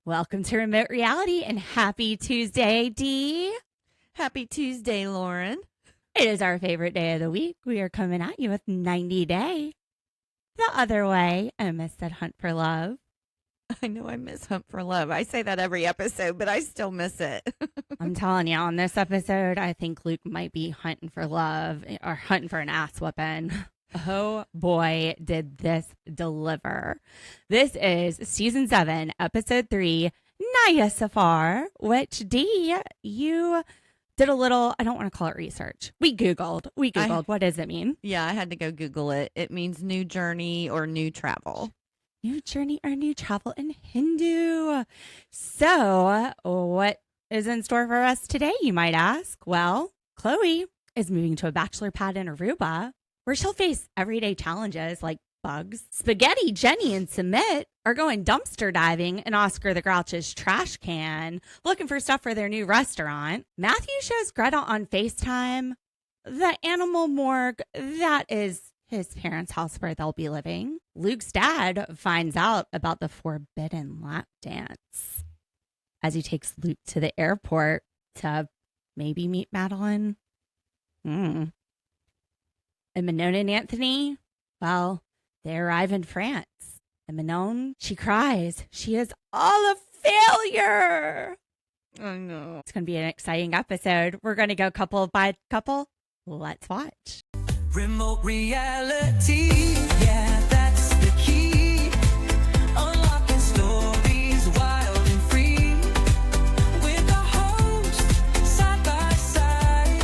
Welcome to Remote Reality and happy Tuesday, Dee. Happy Tuesday, Lauren. It is our favorite day of the week. We are coming at you with 90 Day. The other way, I miss that hunt for love. I know I miss Hunt for Love. I say that every episode, but I still miss it. I'm telling you, on this episode, I think Luke might be hunting for love or hunting for an ass whooping. Oh boy, did this deliver. This is season 7, episode 3, Naya Safar, which Dee, you did a little, I don't want to call it research. We Googled. What does it mean? Yeah, I had to go Google it. It means new journey or new travel. New journey or new travel in Hindu. So, what is in store for us today, you might ask? Well, Chloe is moving to a bachelor pad in Aruba, where she'll face everyday challenges like bugs. Spaghetti, Jenny, and Sumit are going dumpster diving in Oscar the Grouch's trash can, looking for stuff for their new restaurant. Matthew shows Greta on FaceTime the animal morgue that is his parents' house where they'll be living. Luke's dad finds out about the forbidden lap dance as he takes Luke to the airport to maybe meet Madeline. And Minone and Anthony, well, they arrive in France. And Manon, she cries. She is all a failure. I know. It's going to be an exciting episode. We're going to go couple by couple. Let's watch. Remote reality, yeah, that's the key. Unlocking stories wild and free. With the host, side by side.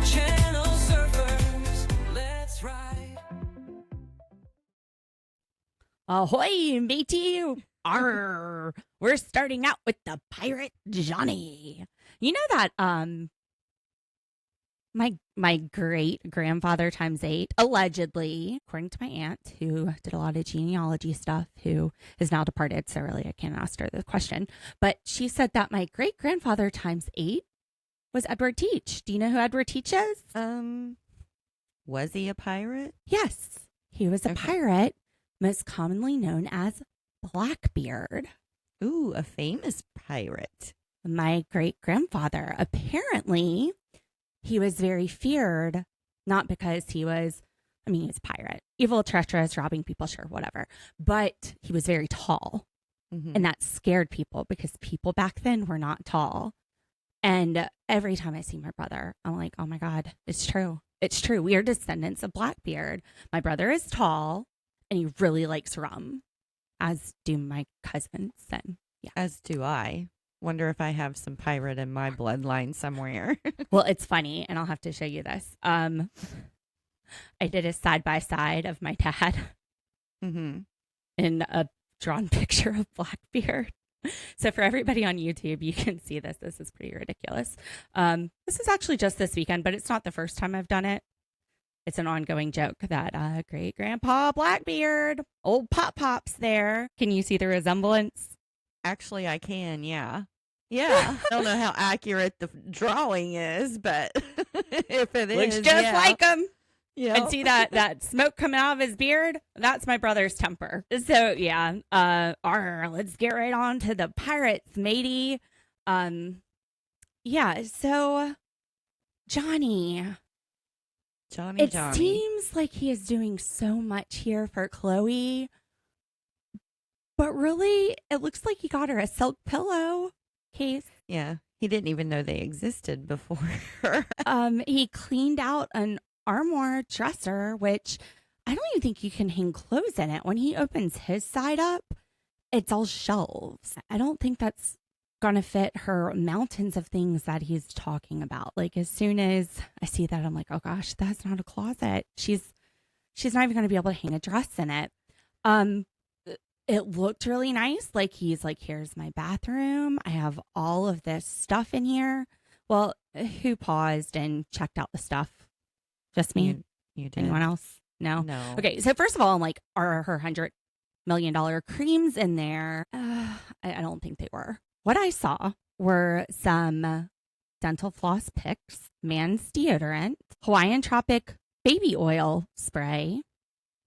Channel surfers, let's ride. Ahoy, matey. Arr. We're starting out with the pirate Johnny. You know that my great grandfather times 8, allegedly, according to my aunt, who did a lot of genealogy stuff, who is now departed, so really I can't ask her the question. But she said that my great grandfather times 8 was Edward Teach. Do you know who Edward Teach is? Was he a pirate? Yes, he was a pirate, most commonly known as Blackbeard. Ooh, a famous pirate. My great grandfather, apparently, he was very feared, not because he was a pirate, evil, treacherous, robbing people, sure, whatever. But he was very tall. And that scared people because people back then were not tall. And every time I see my brother, I'm like, oh my God, it's true. It's true. We are descendants of Blackbeard. My brother is tall and he really likes rum, as do my cousins. And yeah. As do I. Wonder if I have some pirate in my bloodline somewhere. Well, it's funny, and I'll have to show you this. I did a side-by-side of my dad in a drawn picture of Blackbeard. So for everybody on YouTube, you can see this. This is pretty ridiculous. This is actually just this weekend, but it's not the first time I've done it. It's an ongoing joke that great-grandpa Blackbeard, old Pop-Pop's there. Can you see the resemblance? Actually, I can, yeah. Yeah. I don't know how accurate the drawing is, but if it Looks is, just like him. Yeah. And see that smoke coming out of his beard? That's my brother's temper. So, yeah. Let's get right on to the pirates, matey. Yeah, so Johnny. It seems like he is doing so much here for Chloe. But really, it looks like he got her a silk pillow case. Yeah, he didn't even know they existed before. He cleaned out an armoire dresser, which I don't even think you can hang clothes in it. When he opens his side up, it's all shelves. I don't think that's gonna fit her mountains of things that he's talking about. Like, as soon as I see that, I'm like, oh gosh, that's not a closet. She's not even gonna be able to hang a dress in it. It looked really nice. Like, he's like, here's my bathroom. I have all of this stuff in here. Well, who paused and checked out the stuff? Just me? You did. Anyone else? No? No. Okay, so first of all, I'm like, are her $100 million creams in there? I don't think they were. What I saw were some dental floss picks, man's deodorant, Hawaiian Tropic baby oil spray,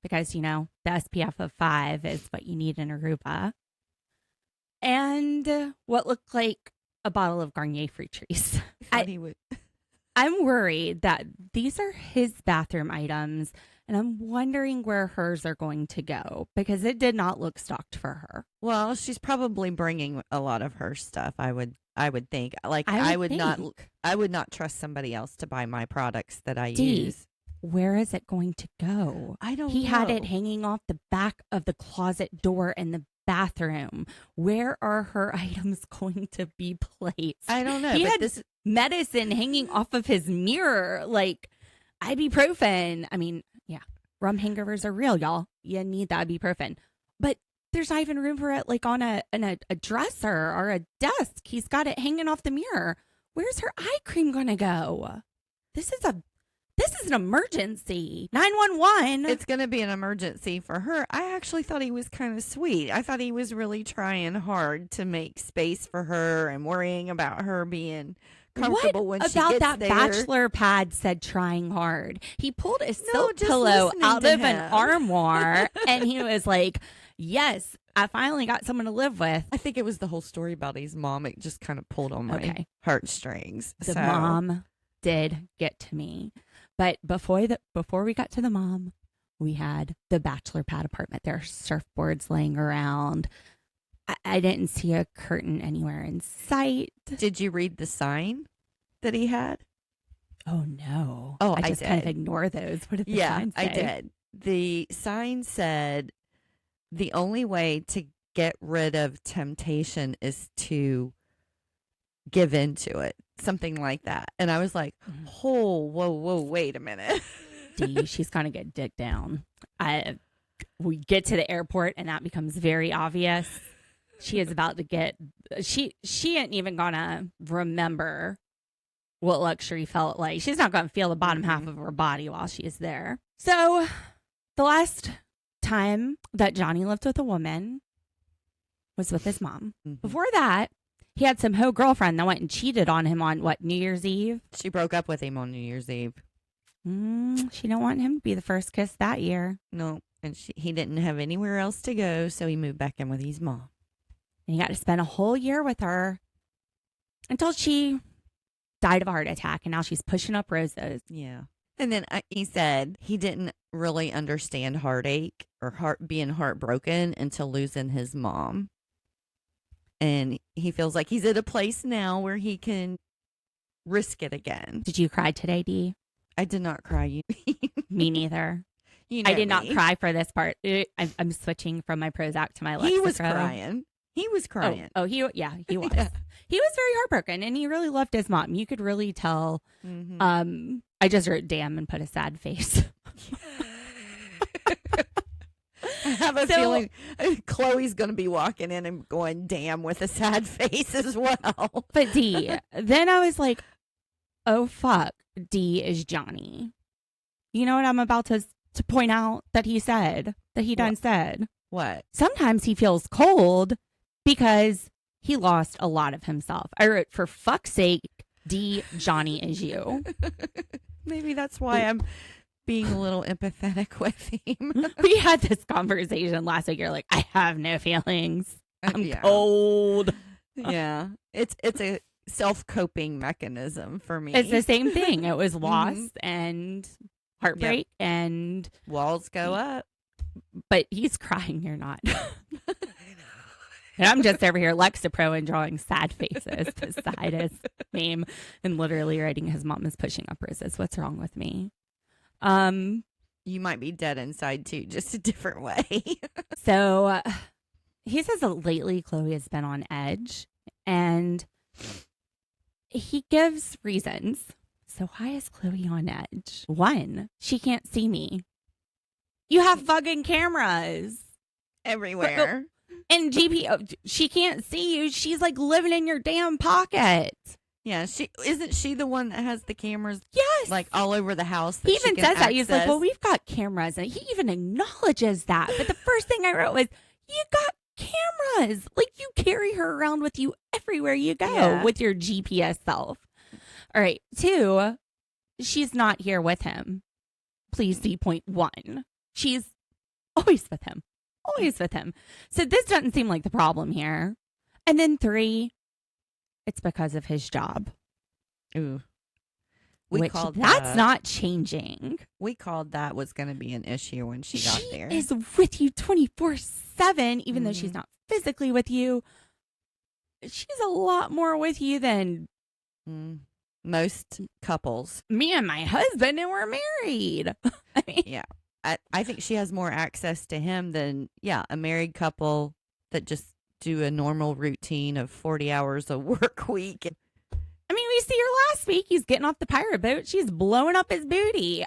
because, you know, the SPF of 5 is what you need in Aruba. And and what looked like a bottle of Garnier fruit trees. Thought he would. I'm worried that these are his bathroom items, and I'm wondering where hers are going to go because it did not look stocked for her. Well, she's probably bringing a lot of her stuff. I would think. Like I I would not think. trust somebody else to buy my products that I D, use. Where is it going to go? I don't He know. had it hanging off the back of the closet door in the bathroom. Where are her items going to be placed? I don't know. He but had this medicine hanging off of his mirror, like ibuprofen. I mean, yeah, rum hangovers are real, y'all. You need that ibuprofen. But there's not even room for it, like on a dresser or a desk. He's got it hanging off the mirror. Where's her eye cream gonna go? This is an emergency. 911. it's going to be an emergency for her. I actually thought he was kind of sweet. I thought he was really trying hard to make space for her and worrying about her being comfortable when she about gets that there. bachelor pad said trying hard. He pulled a silk just pillow listening out to of an him. armoire and he was like, yes, I finally got someone to live with. I think it was the whole story about his mom. It just kind of pulled on my heartstrings. The So, mom did get to me. But before we got to the mom, we had the bachelor pad apartment. There are surfboards laying around. I didn't see a curtain anywhere in sight. did you read the sign that he had? Oh, no. Oh, I I just kind of did. ignore those. What did the Yeah, sign say? I did. The sign said the only way to get rid of temptation is to give into it. Something like that. And I was like, oh, whoa, wait a minute. D, she's gonna get dick down. We get to the airport and that becomes very obvious. She is about to get. She ain't even gonna remember what luxury felt like. She's not gonna feel the bottom half of her body while she is there. So, the last time that Johnny lived with a woman was with his mom. Mhm. Before that, he had some hoe girlfriend that went and cheated on him on New Year's Eve. She broke up with him on New Year's Eve. She didn't want him to be the first kiss that year. No, and he didn't have anywhere else to go, so he moved back in with his mom. And he got to spend a whole year with her until she died of a heart attack. And now she's pushing up roses. Yeah. And then he said he didn't really understand heartache or being heartbroken until losing his mom. And he feels like he's at a place now where he can risk it again. Did you cry today, Dee? I did not cry. Me neither. You know I did not me. cry for this part. I'm switching from my Prozac to my Lexapro. He was crying. He was crying. Oh, he was. Yeah. He was very heartbroken, and he really loved his mom. You could really tell. Mhm. I just wrote "damn" and put a sad face. I have a feeling Chloe's going to be walking in and going, damn, with a sad face as well. But D, then I was like, oh, fuck. D is Johnny. You know what I'm about to point out that he said, that he done said? What? Sometimes he feels cold because he lost a lot of himself. I wrote, for fuck's sake, D, Johnny is you. Maybe that's why I'm being a little empathetic with him. We had this conversation last week. You're like, I have no feelings. I'm Yeah. cold. Yeah. It's a self-coping mechanism for me. It's the same thing. It was Mhm. loss and heartbreak and Walls go up. but he's crying, you're not. And I'm just over here Lexapro and drawing sad faces beside his name and literally writing his mom is pushing up roses. What's wrong with me? You might be dead inside too, just a different way. So he says that lately Chloe has been on edge and he gives reasons. So why is Chloe on edge? One, she can't see me. You have fucking cameras. Everywhere. And she can't see you. She's like living in your damn pocket. Yeah, isn't she the one that has the cameras Yes. like all over the house? That He she even can says that. He's like, access? well, we've got cameras. And he even acknowledges that. But the first thing I wrote was, you got cameras. Like, you carry her around with you everywhere you go Yeah. with your GPS self. All right. 2, she's not here with him. Please see point 1. She's always with him. Always with him. So this doesn't seem like the problem here. And then 3, it's because of his job. Ooh. That's not changing. We called that was going to be an issue when she got there. She is with you 24/7, even though she's not physically with you. She's a lot more with you than most couples. Me and my husband, and we're married. I mean, yeah. I think she has more access to him than, a married couple that just do a normal routine of 40 hours a work week. I mean, we see her last week. He's getting off the pirate boat. She's blowing up his booty.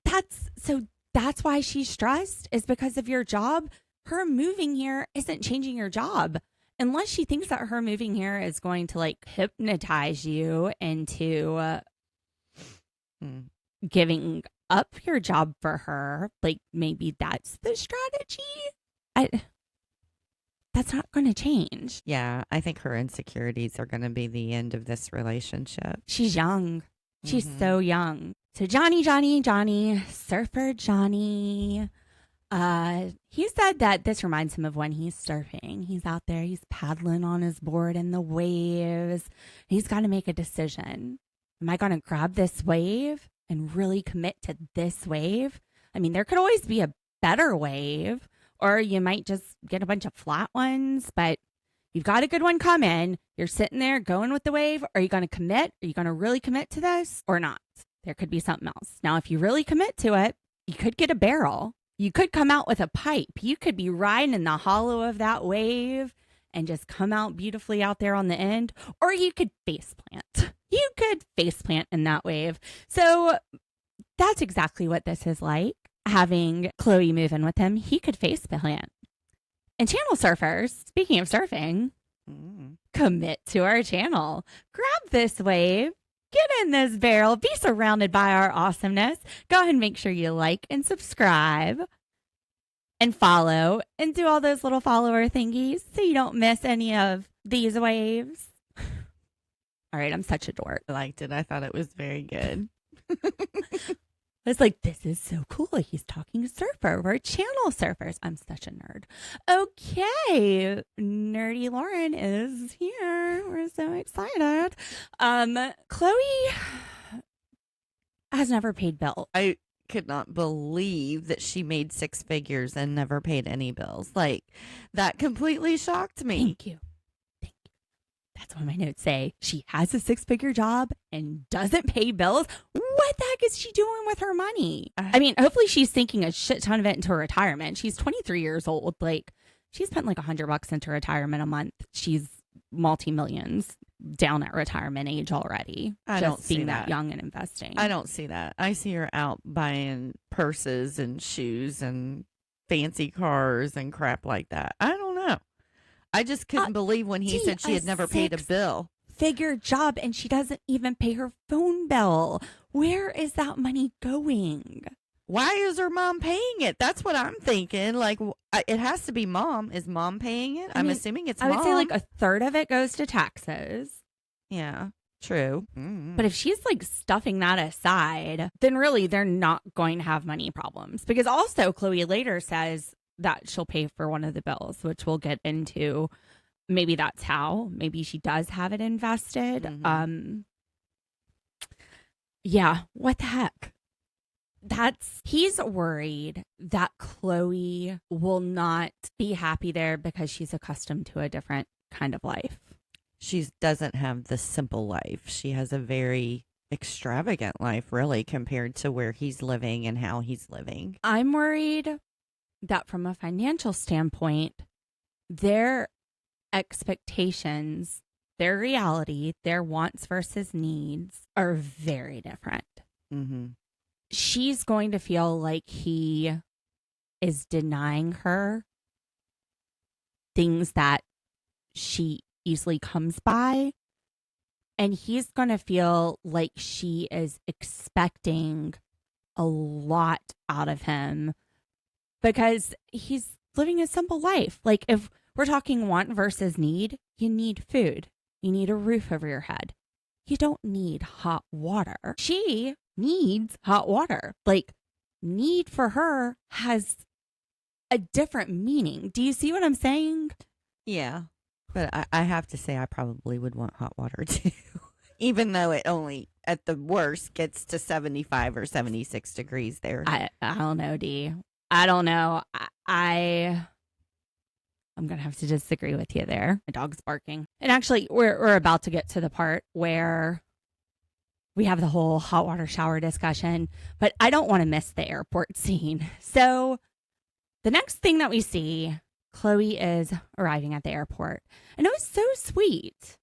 That's why she's stressed, is because of your job. Her moving here isn't changing your job. Unless she thinks that her moving here is going to like hypnotize you into giving up your job for her. Like maybe that's the strategy. That's not going to change. Yeah, I think her insecurities are going to be the end of this relationship. She's young. She's so young. So Johnny, surfer Johnny. He said that this reminds him of when he's surfing. He's out there, he's paddling on his board in the waves. He's got to make a decision. Am I going to grab this wave and really commit to this wave? I mean, there could always be a better wave, or you might just get a bunch of flat ones, but you've got a good one coming. You're sitting there going with the wave. Are you going to commit? Are you going to really commit to this or not? There could be something else. Now, if you really commit to it, you could get a barrel. You could come out with a pipe. You could be riding in the hollow of that wave and just come out beautifully out there on the end. Or you could face plant. You could face plant in that wave. So that's exactly what this is like. Having Chloe move in with him, he could face plant. And channel surfers, speaking of surfing, commit to our channel. Grab this wave. Get in this barrel. Be surrounded by our awesomeness. Go ahead and make sure you like and subscribe and follow and do all those little follower thingies so you don't miss any of these waves. All right, I'm such a dork. I liked it. I thought it was very good. It's like, this is so cool. He's talking surfer. We're channel surfers. I'm such a nerd. Okay. Nerdy Lauren is here. We're so excited. Chloe has never paid bills. I could not believe that she made 6 figures and never paid any bills. Like, that completely shocked me. Thank you. That's what my notes say. She has a 6-figure job and doesn't pay bills. What the heck is she doing with her money? I mean, hopefully she's sinking a shit ton of it into her retirement. She's 23 years old. Like, she spent like $100 into retirement a month. She's multi-millions down at retirement age already. I don't see being that young and investing. I don't see that. I see her out buying purses and shoes and fancy cars and crap like that. I don't know. I just couldn't believe when he said she had never paid a bill. Figure job and she doesn't even pay her phone bill. Where is that money going? Why is her mom paying it? That's what I'm thinking. Like, it has to be mom. Is mom paying it? I'm assuming it's mom. I would say like a third of it goes to taxes. Yeah, true. But if she's like stuffing that aside, then really they're not going to have money problems. Because also Chloe later says that she'll pay for one of the bills, which we'll get into. Maybe that's how. Maybe she does have it invested. Yeah, what the heck? He's worried that Chloe will not be happy there because she's accustomed to a different kind of life. She doesn't have the simple life. She has a very extravagant life, really, compared to where he's living and how he's living. I'm worried that from a financial standpoint, their expectations, their reality, their wants versus needs are very different. She's going to feel like he is denying her things that she easily comes by. And he's going to feel like she is expecting a lot out of him because he's living a simple life. Like, if we're talking want versus need, you need food. You need a roof over your head. You don't need hot water. She needs hot water. Like, need for her has a different meaning. Do you see what I'm saying? Yeah. But I have to say, I probably would want hot water too. Even though it only, at the worst, gets to 75 or 76 degrees there. I don't know, D. I don't know. I'm going to have to disagree with you there. My dog's barking. And actually, we're about to get to the part where we have the whole hot water shower discussion, but I don't want to miss the airport scene. So the next thing that we see, Chloe is arriving at the airport. And it was so sweet.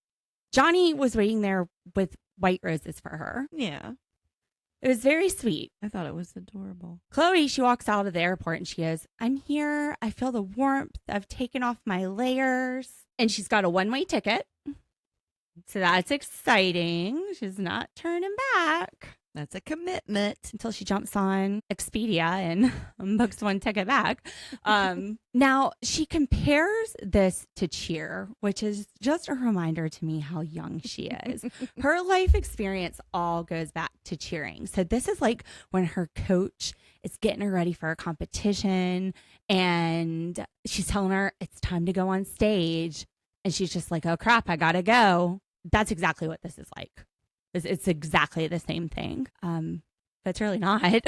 Johnny was waiting there with white roses for her. Yeah. It was very sweet. I thought it was adorable. Chloe, she walks out of the airport and she goes, I'm here. I feel the warmth. I've taken off my layers. And she's got a one-way ticket. So that's exciting. She's not turning back. That's a commitment. Until she jumps on Expedia and books one ticket back. Now, she compares this to Cheer, which is just a reminder to me how young she is. Her life experience all goes back to cheering. So this is like when her coach is getting her ready for a competition and she's telling her it's time to go on stage. And she's just like, oh, crap, I got to go. That's exactly what this is like. It's exactly the same thing. But it's really not.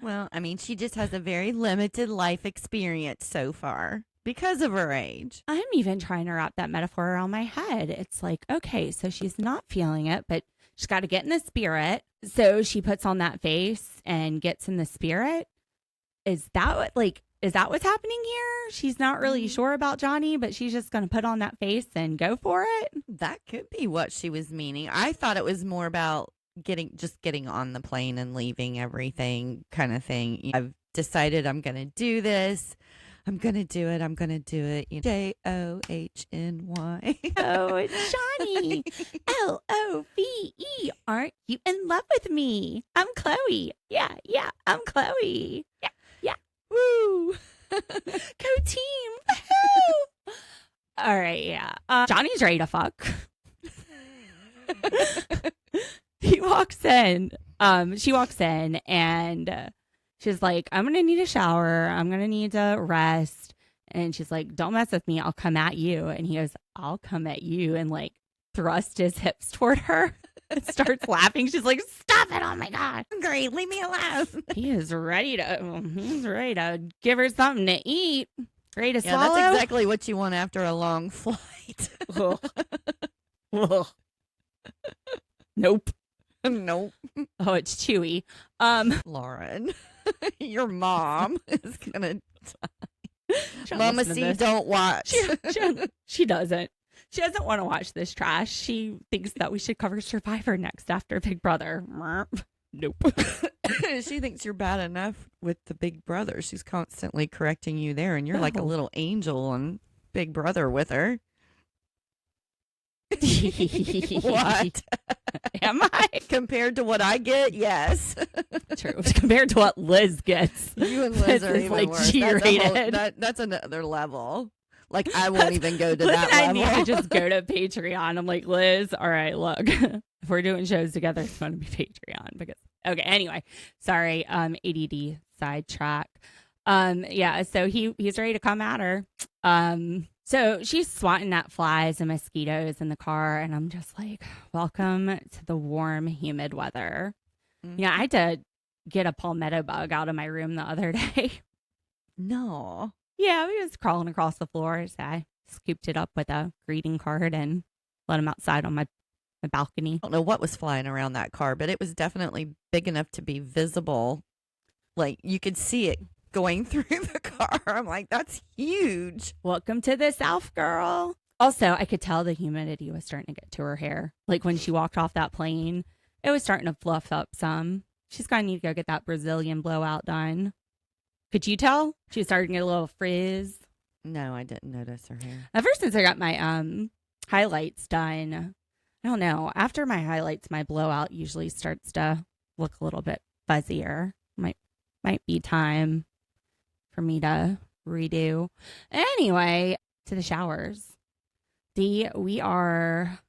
Well, I mean, she just has a very limited life experience so far because of her age. I'm even trying to wrap that metaphor around my head. It's like, okay, so she's not feeling it, but she's got to get in the spirit. So she puts on that face and gets in the spirit. Is that what's happening here? She's not really sure about Johnny, but she's just going to put on that face and go for it. That could be what she was meaning. I thought it was more about getting on the plane and leaving everything kind of thing. I've decided I'm going to do this. I'm going to do it. I'm going to do it. Johny. Oh, Johnny. Love. Aren't you in love with me? I'm Chloe. Yeah, I'm Chloe. Yeah. Woo. Go team. Woo. All right, yeah. Johnny's ready to fuck. She walks in and she's like, I'm going to need a shower. I'm going to need to rest. And she's like, don't mess with me. I'll come at you. And he goes, I'll come at you. And like thrust his hips toward her and starts laughing. She's like, stop it. Oh my God. Great. Leave me alone. He's ready to give her something to eat. Ready to swallow. That's exactly what you want after a long flight. Ugh. Nope. Nope. Oh, it's chewy. Lauren, your mom is gonna die. Don't Mama listen to C, this. don't watch. She doesn't. She doesn't want to watch this trash. She thinks that we should cover Survivor next after Big Brother. Nope. She thinks you're bad enough with the Big Brother. She's constantly correcting you there, and you're like a little angel on Big Brother with her. What? Am I? Compared to what I get, yes. True. Compared to what Liz gets. You and Liz are is even like worse. G-rated. That's another level. Like, I won't even go to Liz that and level. I need to just go to Patreon. I'm like, Liz, all right, look, if we're doing shows together, it's going to be Patreon. Because okay, anyway, sorry, ADD sidetrack. Yeah, so he's ready to come at her. So she's swatting at flies and mosquitoes in the car, and I'm just like, welcome to the warm, humid weather. Mm-hmm. Yeah, I had to get a palmetto bug out of my room the other day. No. Yeah, we was crawling across the floor. So I scooped it up with a greeting card and let him outside on my balcony. I don't know what was flying around that car, but it was definitely big enough to be visible. Like, you could see it going through the car. I'm like, that's huge. Welcome to the South, girl. Also, I could tell the humidity was starting to get to her hair. Like when she walked off that plane, it was starting to fluff up some. She's going to need to go get that Brazilian blowout done. Could you tell? She was starting to get a little frizz. No, I didn't notice her hair. Ever since I got my highlights done, I don't know. After my highlights, my blowout usually starts to look a little bit fuzzier. Might be time for me to redo. Anyway, to the showers. We are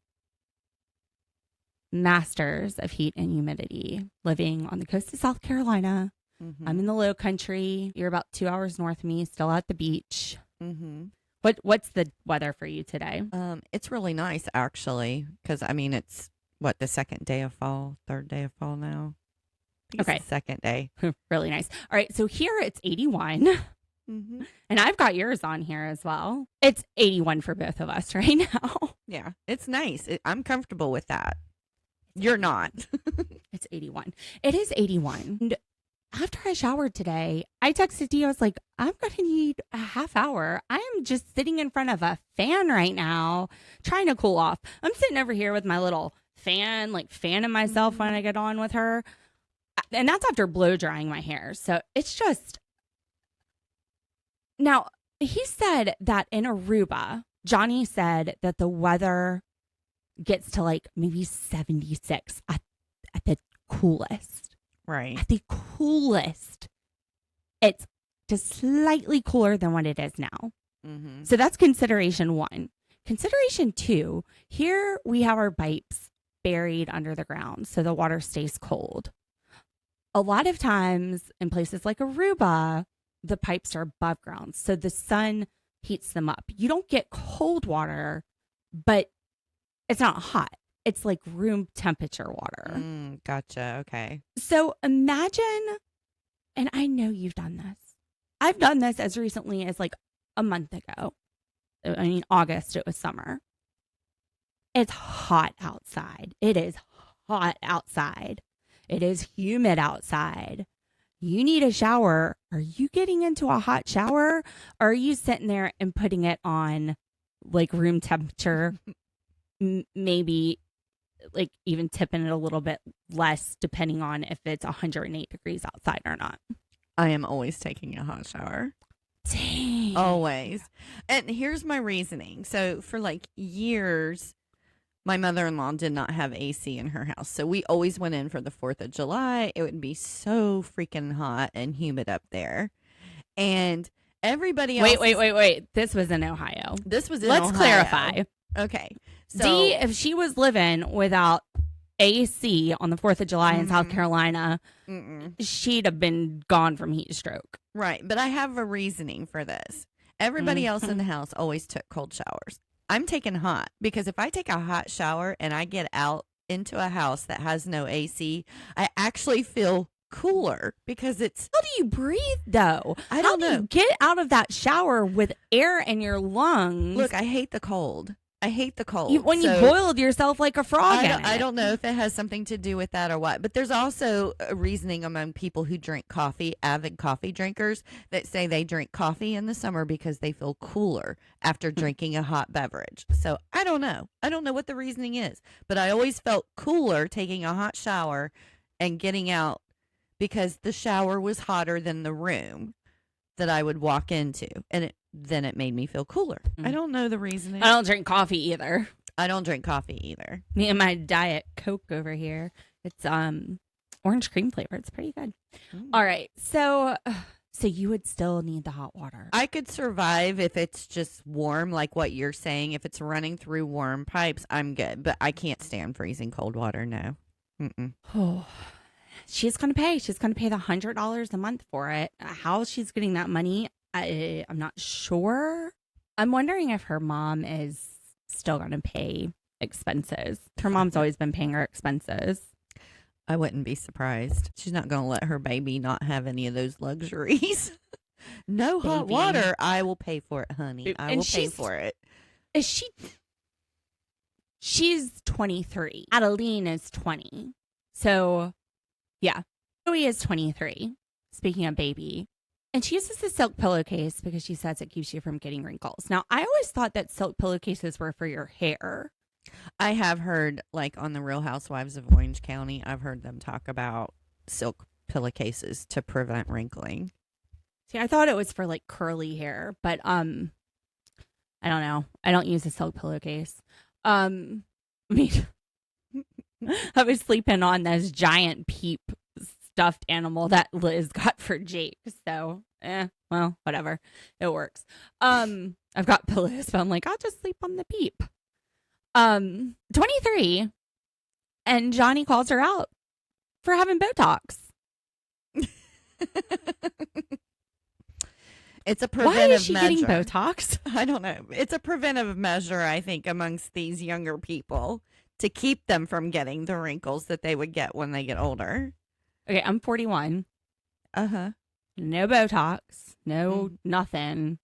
masters of heat and humidity, living on the coast of South Carolina. Mm-hmm. I'm in the low country. You're about 2 hours north of me, still at the beach. Mm-hmm. What's the weather for you today? It's really nice actually, because I mean it's what, the second day of fall, third day of fall now. I think Okay. it's the second day. Really nice. All right, so here it's 81. Mm-hmm. And I've got yours on here as well. It's 81 for both of us right now. Yeah, it's nice. I'm comfortable with that. You're not. It's 81. It is 81. And after I showered today, I texted you. I was like, I'm going to need a half hour. I am just sitting in front of a fan right now, trying to cool off. I'm sitting over here with my little fan, like fanning myself when I get on with her. And that's after blow drying my hair. So it's just. Now, he said that in Aruba, Johnny said that the weather gets to like maybe 76 at the coolest. Right. At the coolest, it's just slightly cooler than what it is now. Mm-hmm. So that's consideration one. Consideration two, here we have our pipes buried under the ground so the water stays cold. A lot of times in places like Aruba, the pipes are above ground, so the sun heats them up. You don't get cold water, but it's not hot. It's like room temperature water. Gotcha. Okay. So imagine, and I know you've done this. I've done this as recently as like a month ago. I mean, August, it was summer. It's hot outside. It is hot outside. It is humid outside. You need a shower. Are you getting into a hot shower? Or are you sitting there and putting it on like room temperature? Maybe like even tipping it a little bit less depending on if it's 108 degrees outside or not. I am always taking a hot shower. Dang. Always. And here's my reasoning. So for like years, my mother-in-law did not have AC in her house. So we always went in for the 4th of July. It would be so freaking hot and humid up there. And everybody else. Wait. This was in Ohio. This was in Let's Ohio. clarify. Okay. So D, if she was living without AC on the 4th of July in South Carolina, she'd have been gone from heat stroke. right. But I have a reasoning for this. Everybody else in the house always took cold showers. I'm taking hot because if I take a hot shower and I get out into a house that has no AC, I actually feel cooler because it's. How do you breathe though? I don't How do know. you get out of that shower with air in your lungs? Look, I hate the cold. When you boiled yourself like a frog. I don't know if it has something to do with that or what, but there's also a reasoning among people who drink coffee, avid coffee drinkers, that say they drink coffee in the summer because they feel cooler after drinking a hot beverage. So I don't know. I don't know what the reasoning is, but I always felt cooler taking a hot shower and getting out because the shower was hotter than the room that I would walk into, and then it made me feel cooler. I don't know the reasoning. I don't drink coffee either. I don't drink coffee either. Me and my Diet Coke over here. It's orange cream flavor. It's pretty good. All right. So you would still need the hot water. I could survive if it's just warm, like what you're saying. If it's running through warm pipes, I'm good. But I can't stand freezing cold water. No. Oh, she's going to pay. She's going to pay the $100 a month for it. How she's getting that money, I'm not sure. I'm wondering if her mom is still going to pay expenses. Her mom's always been paying her expenses. I wouldn't be surprised. She's not going to let her baby not have any of those luxuries. No hot Baby. water. I will pay for it, honey. I And will pay she's- for it. Is she? She's 23. Adeline is 20. So, yeah. Chloe is 23. Speaking of baby. And she uses a silk pillowcase because she says it keeps you from getting wrinkles. Now, I always thought that silk pillowcases were for your hair. I have heard, like on the Real Housewives of Orange County, I've heard them talk about silk pillowcases to prevent wrinkling. See, I thought it was for like curly hair, but I don't know. I don't use a silk pillowcase. I mean, I was sleeping on this giant Peep stuffed animal that Liz got for Jake. So, well, whatever. It works. I've got pillows, but I'm like, I'll just sleep on the Peep. 23, and Johnny calls her out for having Botox. It's a Why preventive is she measure. getting Botox? I don't know. It's a preventive measure, I think, amongst these younger people to keep them from getting the wrinkles that they would get when they get older. Okay, I'm 41. Uh-huh. No Botox. No nothing.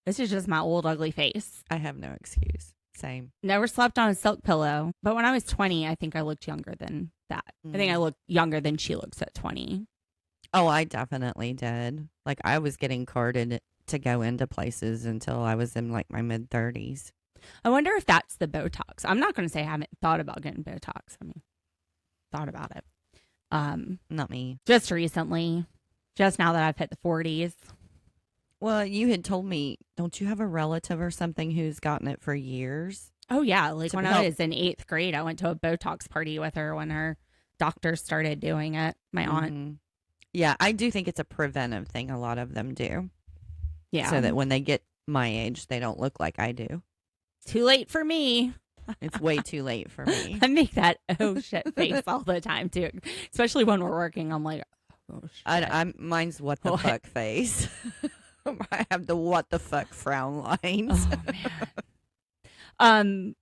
This is just my old ugly face. I have no excuse. Same. Never slept on a silk pillow. But when I was 20, I think I looked younger than that. I think I looked younger than she looks at 20. Oh, I definitely did. Like, I was getting carded to go into places until I was in like my mid-30s. I wonder if that's the Botox. I'm not going to say I haven't thought about getting Botox. I mean, thought about it. Not me. Just recently. Just now that I've hit the 40s. Well, you had told me, don't you have a relative or something who's gotten it for years? Oh, yeah. Like To when help. I was in 8th grade, I went to a Botox party with her when her doctor started doing it. My aunt. Mhm. Yeah, I do think it's a preventive thing. A lot of them do. Yeah. So that when they get my age, they don't look like I do. Too late for me. It's way too late for me. I make that oh shit face all the time too. Especially when we're working. I'm like, oh shit. Mine's what the What? fuck face. I have the what the fuck frown lines. Oh man.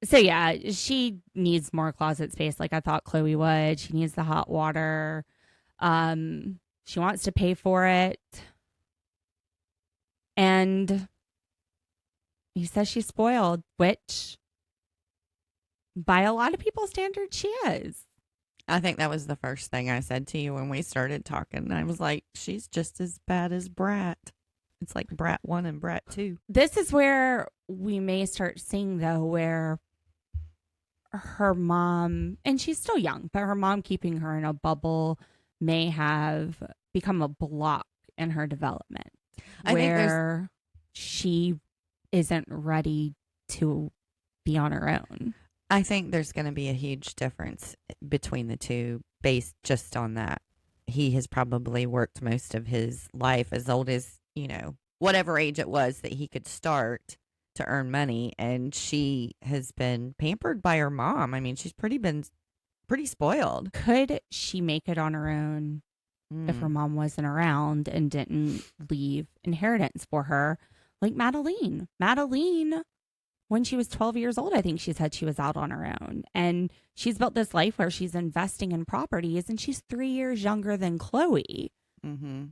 So yeah, she needs more closet space like I thought Chloe would. She needs the hot water. She wants to pay for it. And he says she's spoiled, which by a lot of people's standards she is. I think that was the first thing I said to you when we started talking. I was like, she's just as bad as Brat. It's like Brat 1 and Brat 2. This is where we may start seeing, though, where her mom, and she's still young, but her mom keeping her in a bubble may have become a block in her development. I think where she isn't ready to be on her own. I think there's going to be a huge difference between the two based just on that. He has probably worked most of his life as old as, whatever age it was that he could start to earn money. And she has been pampered by her mom. I mean, she's been pretty spoiled. Could she make it on her own if her mom wasn't around and didn't leave inheritance for her? Like Madeline. Madeline, when she was 12 years old, I think she said she was out on her own. And she's built this life where she's investing in properties, and she's 3 years younger than Chloe. Mm-hmm.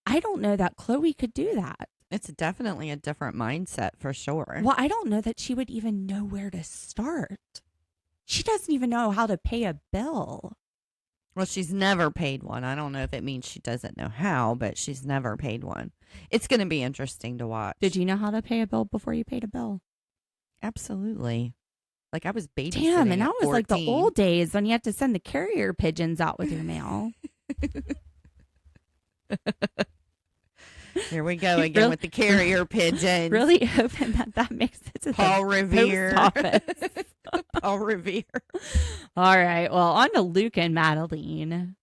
I don't know that Chloe could do that. It's definitely a different mindset for sure. Well, I don't know that she would even know where to start. She doesn't even know how to pay a bill. Well, she's never paid one. I don't know if it means she doesn't know how, but she's never paid one. It's going to be interesting to watch. Did you know how to pay a bill before you paid a bill? Absolutely. Like, I was babysitting. Damn, and at that was like the 14. old days when you had to send the carrier pigeons out with your mail. Here we go again with the carrier pigeon. Really hoping that makes it to Paul the Revere. post office. Paul Revere. All right, well, on to Luke and Madeline.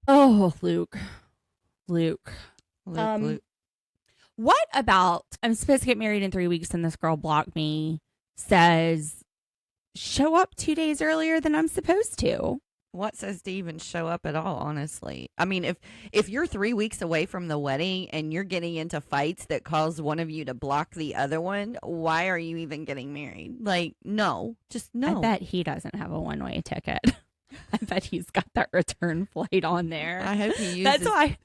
Oh, Luke. Luke. What about, I'm supposed to get married in 3 weeks and this girl blocked me, says, show up 2 days earlier than I'm supposed to. What says to even show up at all, honestly? I mean, if you're 3 weeks away from the wedding and you're getting into fights that cause one of you to block the other one, why are you even getting married? Like, no. Just no. I bet he doesn't have a one-way ticket. I bet he's got that return flight on there. I hope he uses... That's why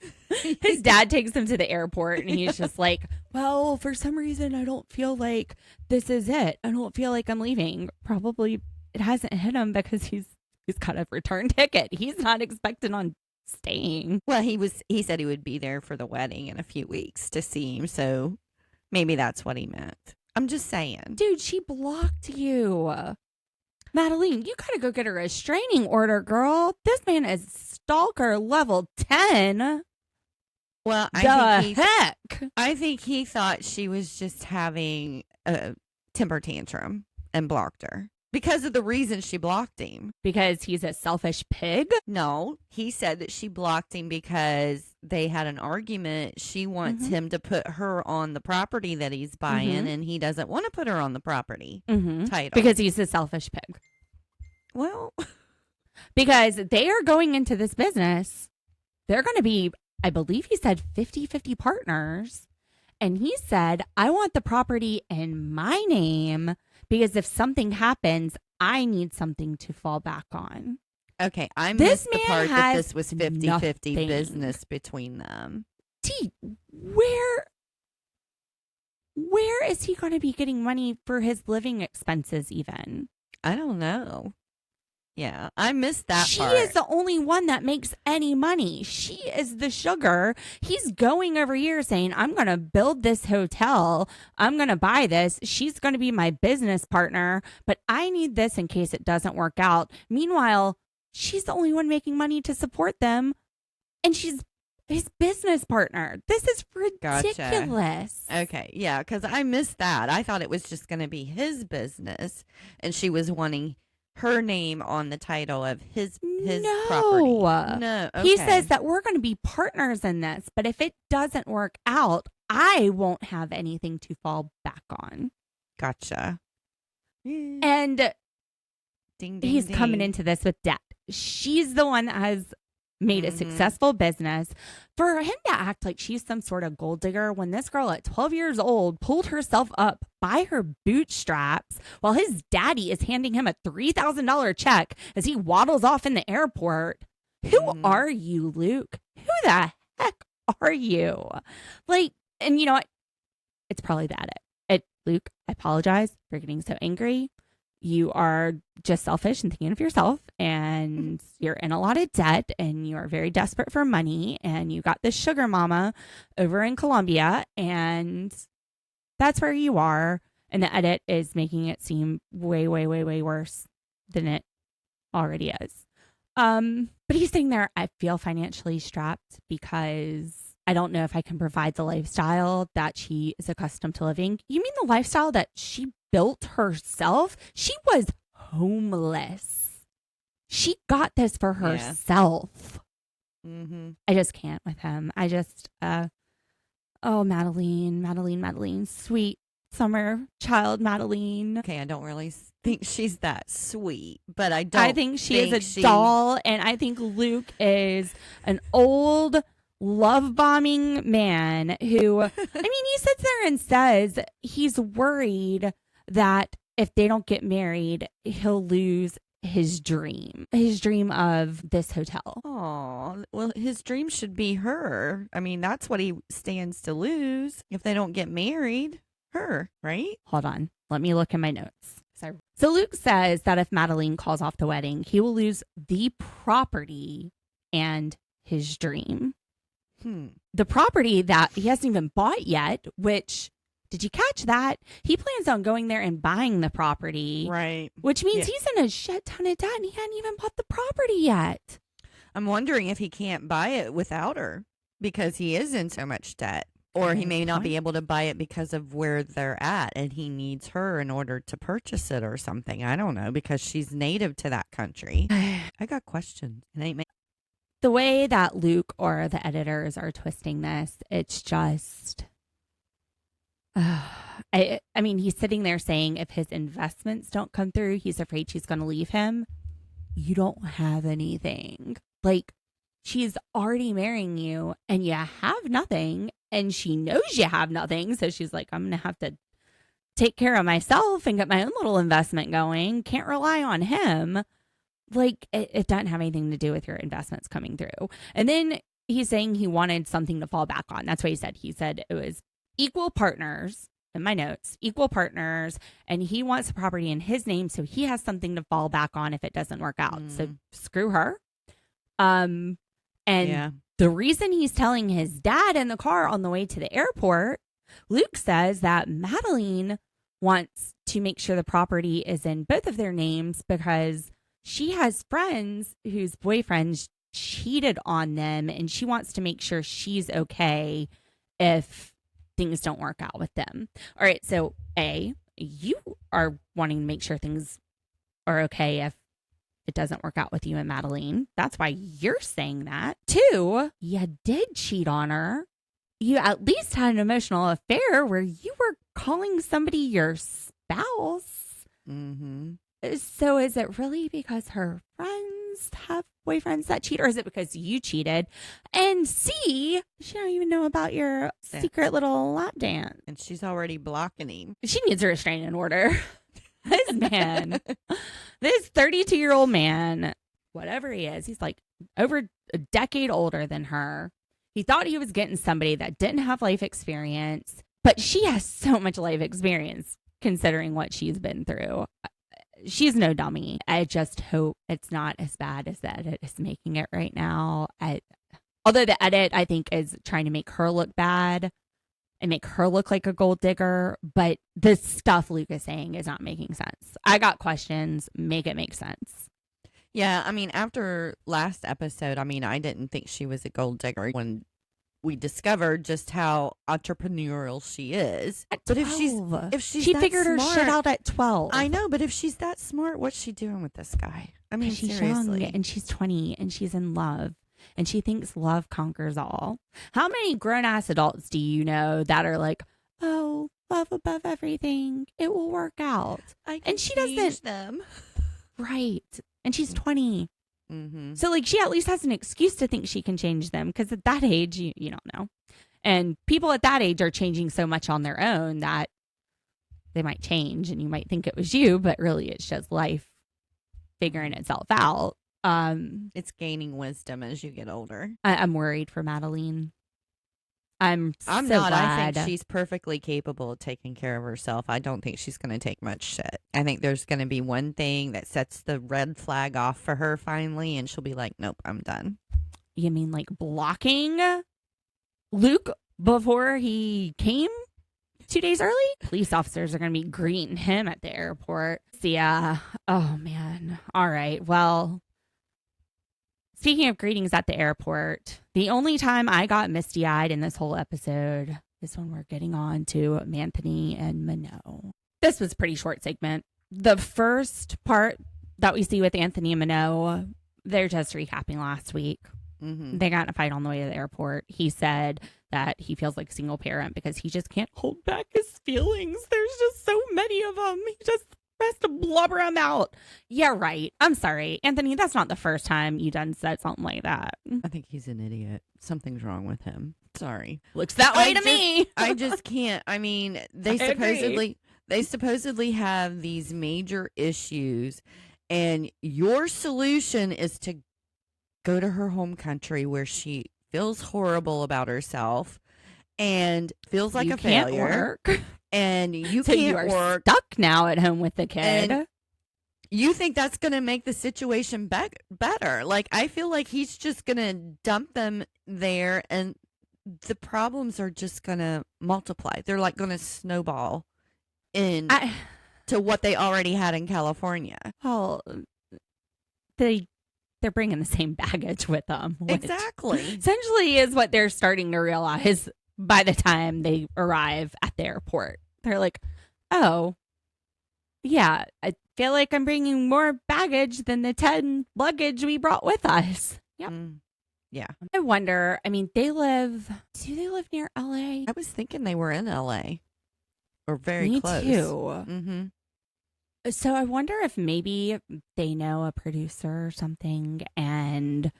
his dad takes him to the airport and he's just like, well, for some reason, I don't feel like this is it. I don't feel like I'm leaving. Probably it hasn't hit him because he's got a return ticket. He's not expecting on staying. Well, he said he would be there for the wedding in a few weeks to see him. So maybe that's what he meant. I'm just saying. Dude, she blocked you. Madeline, you gotta go get a restraining order, girl. This man is stalker level 10. Well, I think he thought she was just having a temper tantrum and blocked her because of the reason she blocked him. Because he's a selfish pig? No, he said that she blocked him because they had an argument. She wants him to put her on the property that he's buying, and he doesn't want to put her on the property title. Because he's a selfish pig. Well, because they are going into this business. They're going to be I believe he said 50-50 partners. And he said, I want the property in my name because if something happens, I need something to fall back on. Okay, I This missed the man part that has this was 50-50 nothing. business between them. T, where is he going to be getting money for his living expenses even? I don't know. Yeah, I missed that She part. is the only one that makes any money. She is the sugar. He's going over here saying, I'm going to build this hotel. I'm going to buy this. She's going to be my business partner, but I need this in case it doesn't work out. Meanwhile, she's the only one making money to support them, and she's his business partner. This is ridiculous. Okay, yeah, because I missed that. I thought it was just going to be his business, and she was wanting her name on the title of his property. No, okay. He says that we're going to be partners in this, but if it doesn't work out, I won't have anything to fall back on. Gotcha. And he's coming into this with debt. She's the one that has made a successful business. For him to act like she's some sort of gold digger when this girl at 12 years old pulled herself up by her bootstraps while his daddy is handing him a $3,000 check as he waddles off in the airport. Who are you, Luke? Who the heck are you? Like, and you know what? It's probably the edit. Luke, I apologize for getting so angry. You are just selfish and thinking of yourself, and you're in a lot of debt, and you are very desperate for money, and you got this sugar mama over in Colombia, and that's where you are. And the edit is making it seem way, way, way, way worse than it already is. But he's sitting there, I feel financially strapped because I don't know if I can provide the lifestyle that she is accustomed to living. You mean the lifestyle that she built herself? She was homeless. She got this for herself. Mm-hmm. I just can't with him. I just, Madeline, sweet summer child Madeline. Okay, I don't really think she's that sweet, but I think she is a doll, and I think Luke is an old love bombing man who, I mean, he sits there and says he's worried that if they don't get married, he'll lose his dream of this hotel. Oh, well, his dream should be her. I mean, that's what he stands to lose if they don't get married. Her, right? Hold on. Let me look in my notes. So Luke says that if Madeline calls off the wedding, he will lose the property and his dream. The property that he hasn't even bought yet, which, did you catch that? He plans on going there and buying the property. Right. Which means he's in a shit ton of debt and he hadn't even bought the property yet. I'm wondering if he can't buy it without her because he is in so much debt. Or he may not be able to buy it because of where they're at and he needs her in order to purchase it or something. I don't know, because she's native to that country. I got questions. It ain't the way that Luke or the editors are twisting this, it's just, I mean, he's sitting there saying if his investments don't come through, he's afraid she's going to leave him. You don't have anything. Like, she's already marrying you and you have nothing, and she knows you have nothing. So she's like, I'm going to have to take care of myself and get my own little investment going. Can't rely on him. Like, it doesn't have anything to do with your investments coming through. And then he's saying he wanted something to fall back on. That's what he said. He said it was equal partners, in my notes, equal partners. And he wants the property in his name so he has something to fall back on if it doesn't work out. So screw her. And the reason he's telling his dad in the car on the way to the airport, Luke says that Madeline wants to make sure the property is in both of their names because she has friends whose boyfriends cheated on them, and she wants to make sure she's okay if things don't work out with them. All right, so A, you are wanting to make sure things are okay if it doesn't work out with you and Madeline. That's why you're saying that. 2, you did cheat on her. You at least had an emotional affair where you were calling somebody your spouse. Mm-hmm. So is it really because her friends have boyfriends that cheat, or is it because you cheated? And C, she don't even know about your secret little lap dance. And she's already blocking him. She needs a restraining order. This man, this 32-year-old man, whatever he is, he's like over a decade older than her. He thought he was getting somebody that didn't have life experience, but she has so much life experience considering what she's been through. She's no dummy. I just hope it's not as bad as the edit is making it right now. Although the edit, I think, is trying to make her look bad and make her look like a gold digger. But the stuff Luke is saying is not making sense. I got questions. Make it make sense. Yeah, I mean, after last episode, I mean, I didn't think she was a gold digger when we discovered just how entrepreneurial she is. At but 12. if she's she that figured her smart, shit out at 12. I know, but if she's that smart, what's she doing with this guy? I mean, she's seriously. young and she's 20 and she's in love and she thinks love conquers all. How many grown-ass adults do you know that are like, oh, love above everything, it will work out? And she doesn't them. Right. And she's 20. Mm-hmm. So like she at least has an excuse to think she can change them, because at that age you don't know. And people at that age are changing so much on their own that they might change and you might think it was you, but really it's just life figuring itself out. It's gaining wisdom as you get older. I'm worried for Madeline. I'm so not. glad. I think she's perfectly capable of taking care of herself. I don't think she's going to take much shit. I think there's going to be one thing that sets the red flag off for her finally, and she'll be like, nope, I'm done. You mean like blocking Luke before he came 2 days early? Police officers are going to be greeting him at the airport. So yeah. Oh, man. All right. Well, speaking of greetings at the airport, the only time I got misty-eyed in this whole episode is when we're getting on to Anthony and Minone. This was a pretty short segment. The first part that we see with Anthony and Minone, they're just recapping last week. Mm-hmm. They got in a fight on the way to the airport. He said that he feels like a single parent because he just can't hold back his feelings. There's just so many of them. He just has to blubber them out. Yeah, right. I'm sorry, Anthony. That's not the first time you done said something like that. I think he's an idiot. Something's wrong with him. Sorry. Looks that way to me. I just can't. I mean, they supposedly have these major issues, and your solution is to go to her home country where she feels horrible about herself and feels like you a can't failure. Work. And you So can't you are work. stuck now at home with the kid. And you think that's going to make the situation better. Like, I feel like he's just going to dump them there, and the problems are just going to multiply. They're like going to snowball to what they already had in California. Well, they're bringing the same baggage with them. Exactly. Essentially is what they're starting to realize by the time they arrive at the airport. They're like, oh, yeah, I feel like I'm bringing more baggage than the 10 luggage we brought with us. Yep. Yeah. I wonder, I mean, do they live near LA? I was thinking they were in LA or very Me close. too. Mm-hmm. So I wonder if maybe they know a producer or something, and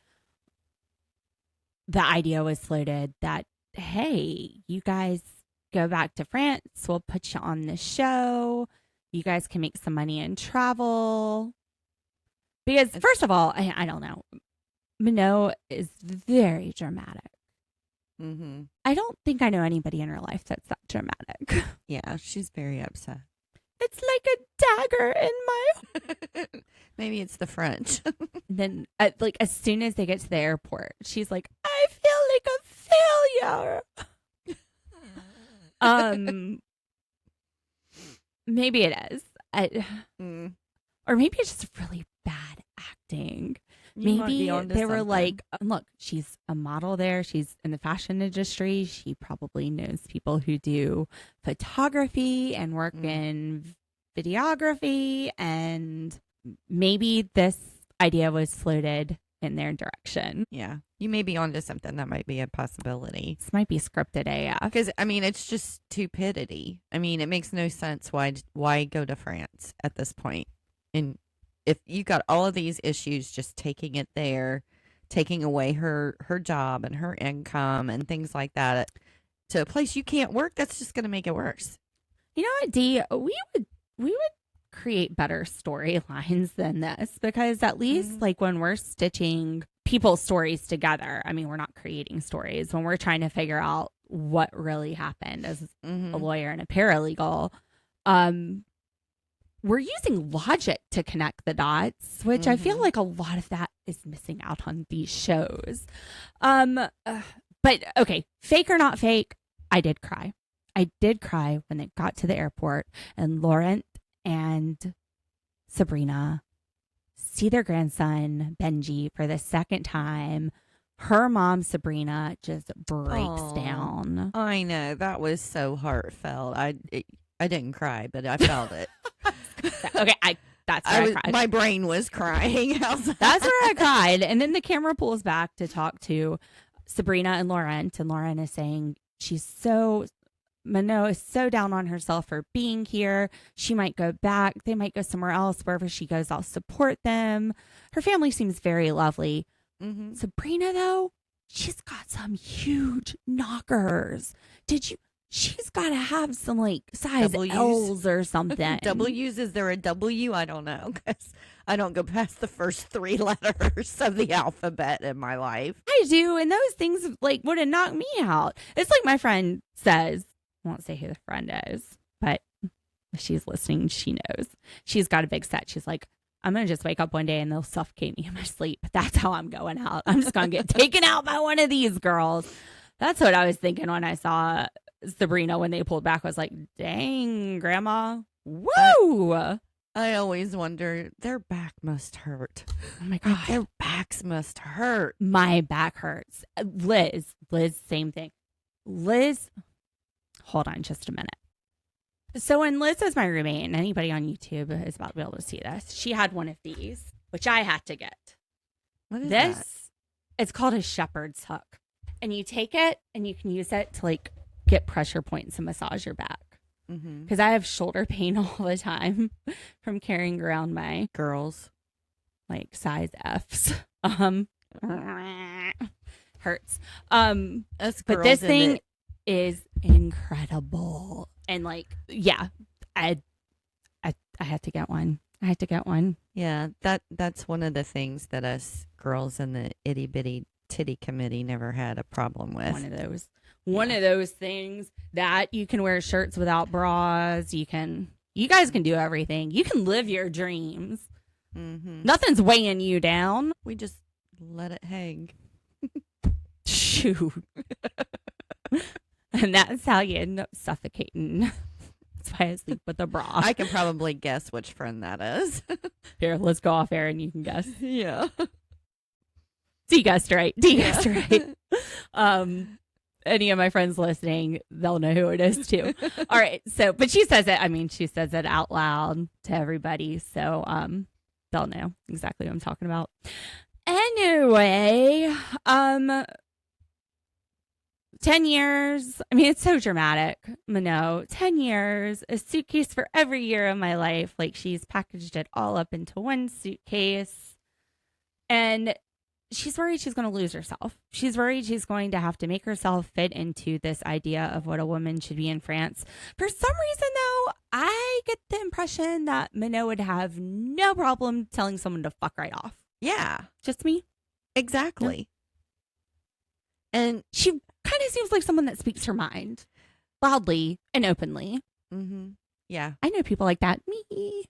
the idea was floated that, hey, you guys go back to France, we'll put you on the show. You guys can make some money and travel. Because first of all, I don't know. Minone is very dramatic. Mm-hmm. I don't think I know anybody in her life that's that dramatic. Yeah, she's very upset. It's like a dagger in my... Maybe it's the French. Then, like, as soon as they get to the airport, she's like, I feel like a failure. Maybe it is. Or maybe it's just really bad acting. Maybe they were like, look, she's a model there. She's in the fashion industry. She probably knows people who do photography and work in videography. And maybe this idea was floated in their direction. Yeah. You may be onto something. That might be a possibility. This might be scripted AF. Because, I mean, it's just stupidity. I mean, it makes no sense. Why go to France at this point in if you got all of these issues, just taking it there, taking away her job and her income and things like that to a place you can't work, that's just going to make it worse. You know what, Dee? We would create better storylines than this, because at least like when we're stitching people's stories together, I mean, we're not creating stories. When we're trying to figure out what really happened as a lawyer and a paralegal, we're using logic to connect the dots, which I feel like a lot of that is missing out on these shows. But okay, fake or not fake, I did cry. I did cry when they got to the airport and Laurent and Sabrina see their grandson, Benji, for the second time. Her mom, Sabrina, just breaks down. I know. That was so heartfelt. I didn't cry, but I felt it. Okay, that's where I cried. My brain was crying. That's where I cried. And then the camera pulls back to talk to Sabrina and Laurent. And Laurent is saying Minone is so down on herself for being here. She might go back. They might go somewhere else. Wherever she goes, I'll support them. Her family seems very lovely. Sabrina, though, she's got some huge knockers. She's got to have some like size W's. L's or something. W's, is there a W? I don't know, because I don't go past the first 3 letters of the alphabet in my life. I do, and those things like would have knocked me out. It's like my friend says, I won't say who the friend is, but if she's listening, she knows. She's got a big set. She's like, I'm going to just wake up one day and they'll suffocate me in my sleep. That's how I'm going out. I'm just going to get taken out by one of these girls. That's what I was thinking when I saw Sabrina when they pulled back. I was like, dang, Grandma. Woo! I always wonder, their back must hurt. Oh my God. Their backs must hurt. My back hurts. Liz, same thing. Liz, hold on just a minute. So when Liz is my roommate, and anybody on YouTube is about to be able to see this, she had one of these, which I had to get. What is this? that? It's called a shepherd's hook. And you take it and you can use it to like get pressure points and massage your back. Because I have shoulder pain all the time from carrying around my girls, like size F's. Hurts. But this thing is incredible. And like, yeah, I had to get one. I had to get one. Yeah, that's one of the things that us girls in the itty bitty titty committee never had a problem with. One of those things that you can wear shirts without bras. You guys can do everything. You can live your dreams. Nothing's weighing you down. We just let it hang. Shoot. And that's how you end up suffocating. That's why I sleep with a bra. I can probably guess which friend that is. Here, let's go off air and you can guess. Yeah. D guessed right. Any of my friends listening, they'll know who it is too. All right. So, but she says it out loud to everybody. So, they'll know exactly what I'm talking about. Anyway, 10 years. I mean, it's so dramatic. Minone, 10 years, a suitcase for every year of my life. Like she's packaged it all up into one suitcase. And she's worried she's going to lose herself. She's worried she's going to have to make herself fit into this idea of what a woman should be in France. For some reason, though, I get the impression that Minone would have no problem telling someone to fuck right off. Yeah. Just me? Exactly. Yeah. And she kind of seems like someone that speaks her mind loudly and openly. Yeah. I know people like that. Me.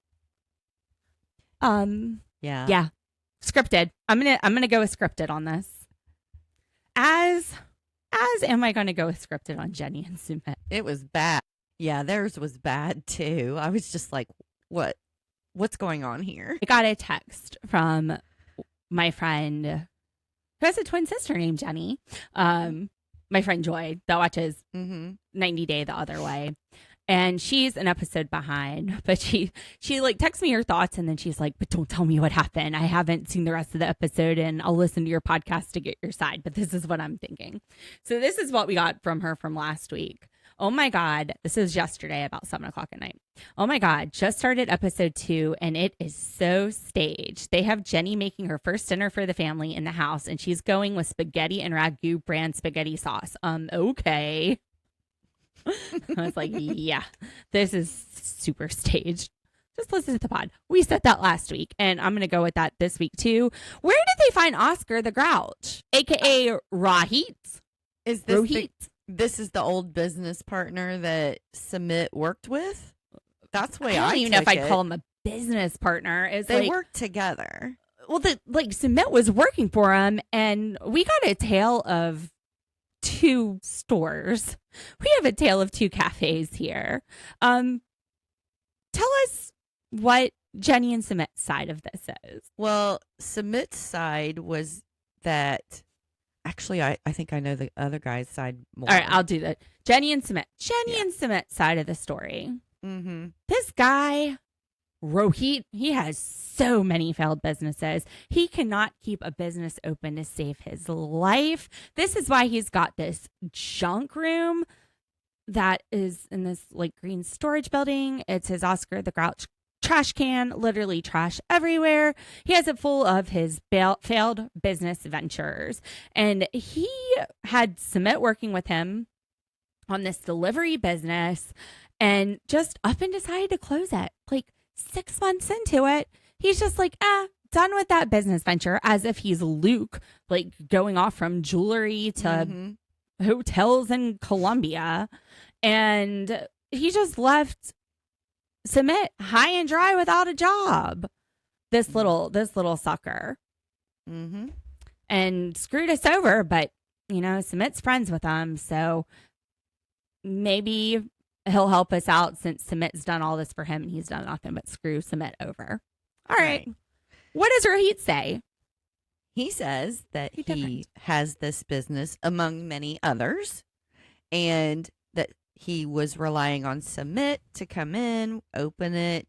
Yeah. Yeah. Scripted. I'm gonna go with scripted on this. As am I gonna go with scripted on Jenny and Sumit. It was bad. Yeah, theirs was bad too. I was just like, what's going on here? I got a text from my friend who has a twin sister named Jenny. My friend Joy that watches 90 Day the Other Way. And she's an episode behind, but she like texts me her thoughts and then she's like, but don't tell me what happened. I haven't seen the rest of the episode and I'll listen to your podcast to get your side, but this is what I'm thinking. So this is what we got from her from last week. Oh my God. This was yesterday about 7:00 at night. Oh my God. Just started episode 2 and it is so staged. They have Jenny making her first dinner for the family in the house and she's going with spaghetti and ragu brand spaghetti sauce. Okay. I was like, yeah, this is super staged. Just listen to the pod. We said that last week and I'm going to go with that this week too. Where did they find Oscar the Grouch, AKA Rahit? Is this is the old business partner that Sumit worked with? That's the way I don't even know if took I'd it. call him a business partner. Is They like, worked together. well, Sumit was working for him, and we got a tale of 2 stores. We have a tale of 2 cafes here. Tell us what Jenny and Sumit's side of this is. Well, Sumit's side was that. Actually, I think I know the other guy's side more. All right, I'll do that. Jenny and Sumit. Yeah. And Sumit's side of the story. Mm-hmm. This guy, Rohit, he has so many failed businesses. He cannot keep a business open to save his life. This is why he's got this junk room that is in this like green storage building. It's his Oscar the Grouch trash can, literally trash everywhere. He has it full of his failed business ventures. And he had Sumit working with him on this delivery business and just up and decided to close it. Like 6 months into it, he's just like, done with that business venture, as if he's Luke, like going off from jewelry to hotels in Colombia. And he just left Sumit high and dry without a job. This little sucker. Mm-hmm. And screwed us over, but Sumit's friends with him, so maybe he'll help us out since Sumit's done all this for him and he's done nothing but screw Sumit over. All right. What does Rohit say? He says that Be he different. has this business among many others and that he was relying on Sumit to come in, open it,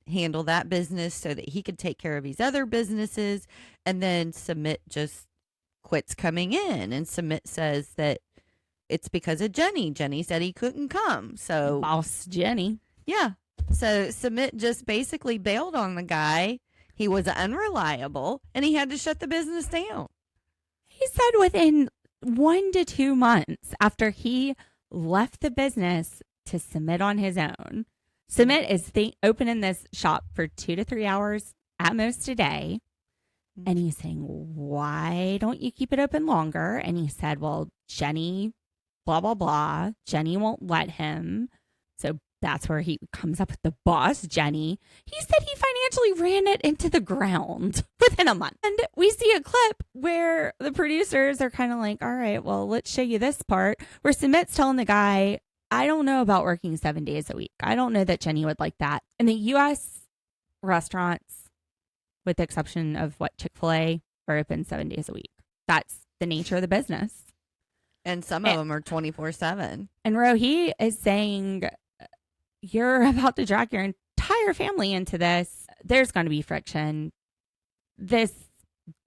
handle that business so that he could take care of his other businesses. And then Sumit just quits coming in. And Sumit says that it's because of Jenny. Jenny said he couldn't come. So, Boss Jenny. yeah. So Sumit just basically bailed on the guy. He was unreliable and he had to shut the business down. He said within 1 to 2 months after he left the business to Sumit on his own. Sumit is opening this shop for 2 to 3 hours at most a day. And he's saying, why don't you keep it open longer? And he said, well, Jenny, blah, blah, blah. Jenny won't let him. So that's where he comes up with the boss, Jenny. He said he financially ran it into the ground within a month. And we see a clip where the producers are kind of like, all right, well, let's show you this part where Sumit's telling the guy, I don't know about working 7 days a week. I don't know that Jenny would like that. In the U.S. restaurants, with the exception of Chick-fil-A, are open 7 days a week. That's the nature of the business. And some of them are 24/7. And Rohit is saying, you're about to drag your entire family into this. There's going to be friction. This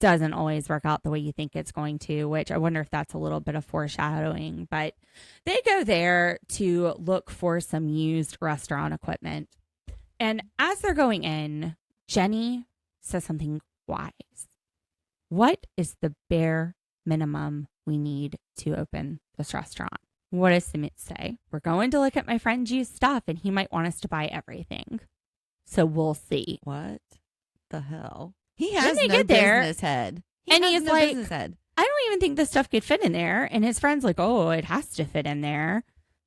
doesn't always work out the way you think it's going to, which I wonder if that's a little bit of foreshadowing. But they go there to look for some used restaurant equipment. And as they're going in, Jenny says something wise. What is the bare minimum we need to open this restaurant? What does Sumit say? We're going to look at my friend G's stuff and he might want us to buy everything. So we'll see. What the hell? He has they no get there, business head. and has he's no like, business head. I don't even think this stuff could fit in there. And his friend's like, oh, it has to fit in there.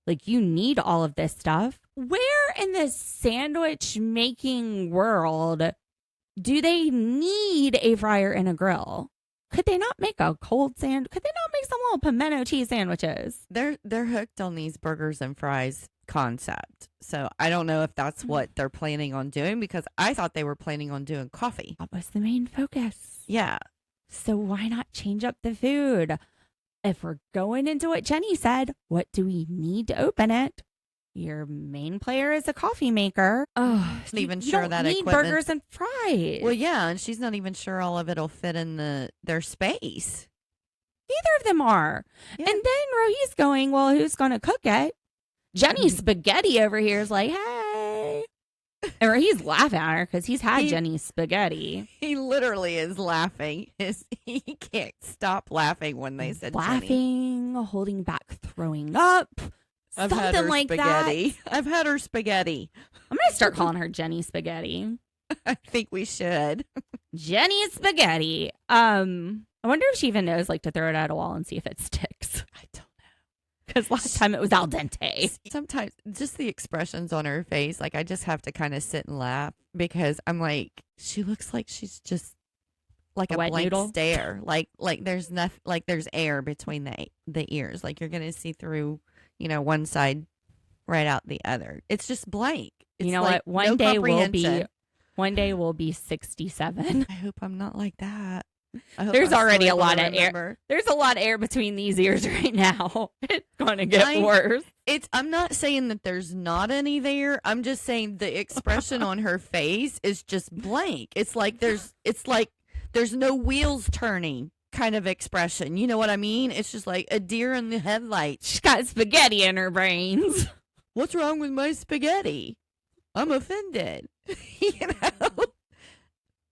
Like, you need all of this stuff. Where in the sandwich making world do they need a fryer and a grill? Could they not make a cold sandwich? Could they not make some little pimento cheese sandwiches? They're hooked on these burgers and fries concept. So I don't know if that's what they're planning on doing because I thought they were planning on doing coffee. That was the main focus. Yeah. So why not change up the food? If we're going into what Jenny said, what do we need to open it? Your main player is a coffee maker. Oh, Not even sure don't that need equipment. burgers and fries. Well, yeah, and she's not even sure all of it'll fit in their space. Neither of them are. Yeah. And then Rohi's going, well, who's going to cook it? Jenny Spaghetti over here is like, hey. Or he's laughing at her because he's had Jenny Spaghetti. He literally is laughing. He can't stop laughing when they said laughing, Jenny. holding back, throwing up. I've something had her like spaghetti. that. I've had her spaghetti. I'm going to start calling her Jenny Spaghetti. I think we should. Jenny Spaghetti. I wonder if she even knows like to throw it at a wall and see if it sticks. I don't know. Because last time it was al dente. Sometimes just the expressions on her face, like I just have to kind of sit and laugh because I'm like, she looks like she's just like a wet blank noodle? stare. Like there's nothing, like there's air between the ears. Like you're gonna see through, one side right out the other. It's just blank. It's You know like what? no comprehension. One day we'll be 67. I hope I'm not like that. I hope There's I'm already still a able lot to of air. remember. There's a lot of air between these ears right now. It's going to get worse. I'm not saying that there's not any there. I'm just saying the expression on her face is just blank. It's like there's no wheels turning kind of expression. You know what I mean? It's just like a deer in the headlights. She's got spaghetti in her brains. What's wrong with my spaghetti? I'm offended.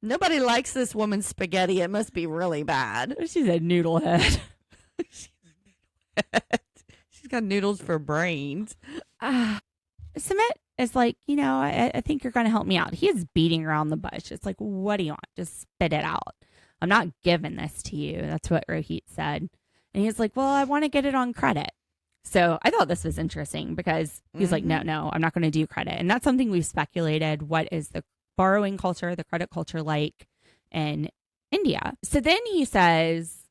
Nobody likes this woman's spaghetti. It must be really bad. She's a noodle head. She's got noodles for brains. Sumit is like, I think you're going to help me out. He is beating around the bush. It's like, what do you want? Just spit it out. I'm not giving this to you. That's what Rohit said. And he's like, well, I want to get it on credit. So I thought this was interesting because he's like, no, I'm not going to do credit. And that's something we've speculated. What is the borrowing culture, the credit culture like in India? So then he says,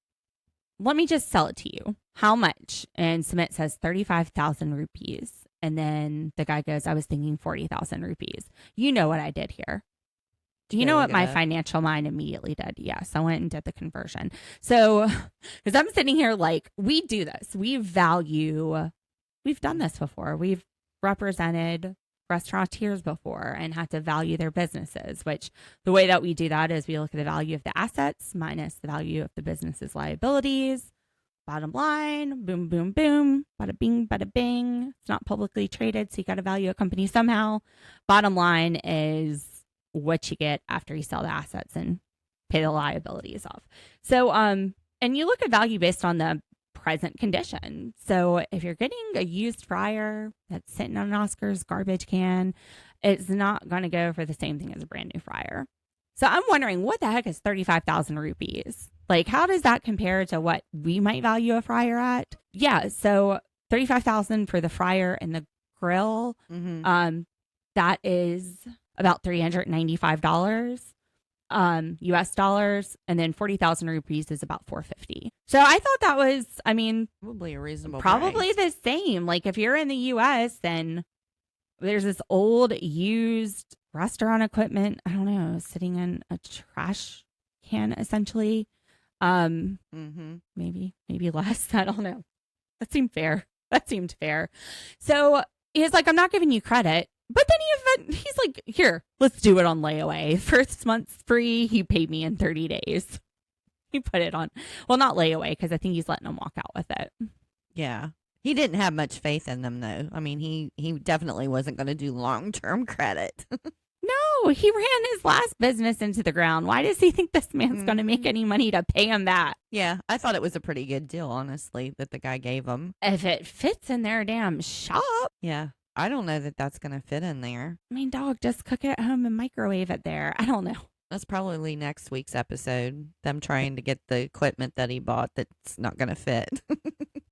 let me just sell it to you. How much? And Sumit says 35,000 rupees. And then the guy goes, I was thinking 40,000 rupees. You know what I did here. Do you know what my financial mind immediately did? Yes, I went and did the conversion. So, because I'm sitting here like, we do this. We've done this before. We've represented restaurateurs before and had to value their businesses, which the way that we do that is we look at the value of the assets minus the value of the business's liabilities. Bottom line, boom, boom, boom, bada bing, bada bing. It's not publicly traded, so you got to value a company somehow. Bottom line is what you get after you sell the assets and pay the liabilities off. So, and you look at value based on the present condition. So if you're getting a used fryer that's sitting on an Oscar's garbage can, it's not going to go for the same thing as a brand new fryer. So I'm wondering, what the heck is 35,000 rupees? Like, how does that compare to what we might value a fryer at? Yeah, so 35,000 for the fryer and the grill. That is about $395 US dollars, and then 40,000 rupees is about $450. So I thought that was, probably a reasonable probably price. the same. Like if you're in the US, then there's this old used restaurant equipment, I don't know, sitting in a trash can essentially. Maybe less. I don't know. That seemed fair. So he's like, I'm not giving you credit. But then he's like, here, let's do it on layaway. First month's free. He paid me in 30 days. He put it on. Well, not layaway, because I think he's letting them walk out with it. Yeah. He didn't have much faith in them, though. I mean, he definitely wasn't going to do long-term credit. No, he ran his last business into the ground. Why does he think this man's going to make any money to pay him that? Yeah, I thought it was a pretty good deal, honestly, that the guy gave him. If it fits in their damn shop. Yeah. I don't know that that's going to fit in there. I mean, dog, just cook it at home and microwave it there. I don't know. That's probably next week's episode. Them trying to get the equipment that he bought that's not going to fit.